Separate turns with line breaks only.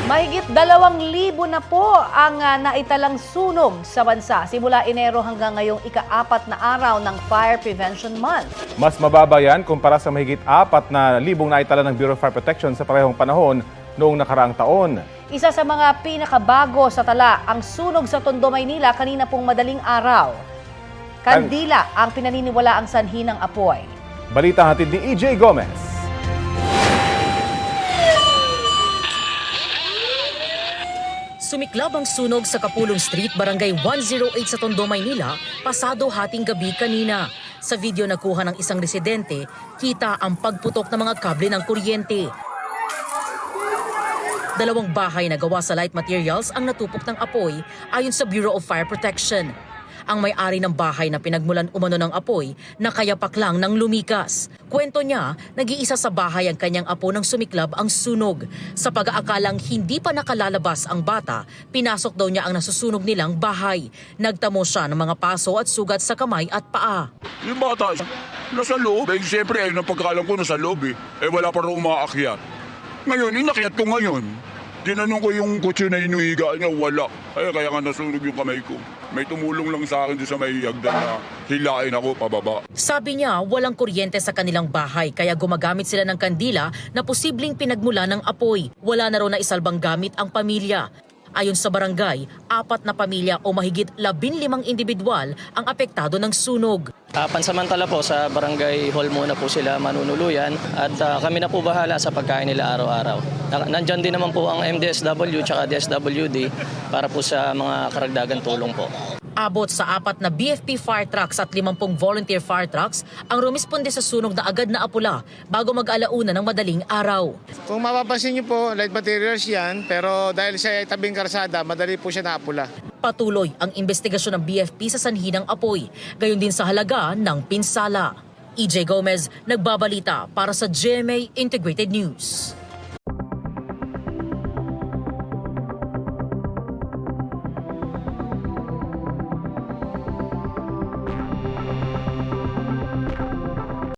Mahigit 2,000 na po ang naitalang sunog sa bansa simula Enero hanggang ngayong ika-4 na araw ng Fire Prevention Month.
Mas mababa yan kumpara sa mahigit 4,000 naitala ng Bureau of Fire Protection sa parehong panahon noong nakaraang taon.
Isa sa mga pinakabago sa tala, ang sunog sa Tondo, Maynila kanina pong madaling araw. Kandila ang pinaniniwalaang sanhi ng apoy.
Balita hatid ni EJ Gomez.
Sumiklab ang sunog sa Kapulong Street, Barangay 108 sa Tondo, Maynila, pasado hating gabi kanina. Sa video na kuha ng isang residente, kita ang pagputok ng mga kable ng kuryente. 2 bahay na gawa sa light materials ang natupok ng apoy ayon sa Bureau of Fire Protection. Ang may-ari ng bahay na pinagmulan umano ng apoy, nakayapak lang ng lumikas. Kwento niya, nag-iisa sa bahay ang kanyang apo nang sumiklab ang sunog. Sa pag-aakalang hindi pa nakalalabas ang bata, pinasok daw niya ang nasusunog nilang bahay. Nagtamo siya ng mga paso at sugat sa kamay at paa.
Yung bata, nasa loob. Eh, siyempre, nang pagkakalam ko nasa loob wala pa rin umaakyat. Ngayon, inakyat ko ngayon. Tinanong ko yung kutsi na inuhiga niya, wala. Kaya nga nasunog yung kamay ko. May tumulong lang sa akin doon sa may hagdan na hilain ako pababa.
Sabi niya, walang kuryente sa kanilang bahay kaya gumagamit sila ng kandila na posibleng pinagmula ng apoy. Wala na raw na isalbang gamit ang pamilya. Ayon sa barangay, 4 na pamilya o mahigit 15 individual ang apektado ng sunog.
Pansamantala po sa barangay hall muna po sila manunuluyan at kami na po bahala sa pagkain nila araw-araw. Nandyan din naman po ang MDSW at DSWD para po sa mga karagdagang tulong po.
Abot sa 4 na BFP fire trucks at 50 volunteer fire trucks ang rumisponde sa sunog na agad na apula bago mag-alauna ng madaling araw.
Kung mapapansin niyo po, light materials yan, pero dahil sa tabing karsada, madali po siya naapula.
Patuloy ang investigasyon ng BFP sa sanhi ng apoy, gayon din sa halaga ng pinsala. EJ Gomez, nagbabalita para sa GMA Integrated News.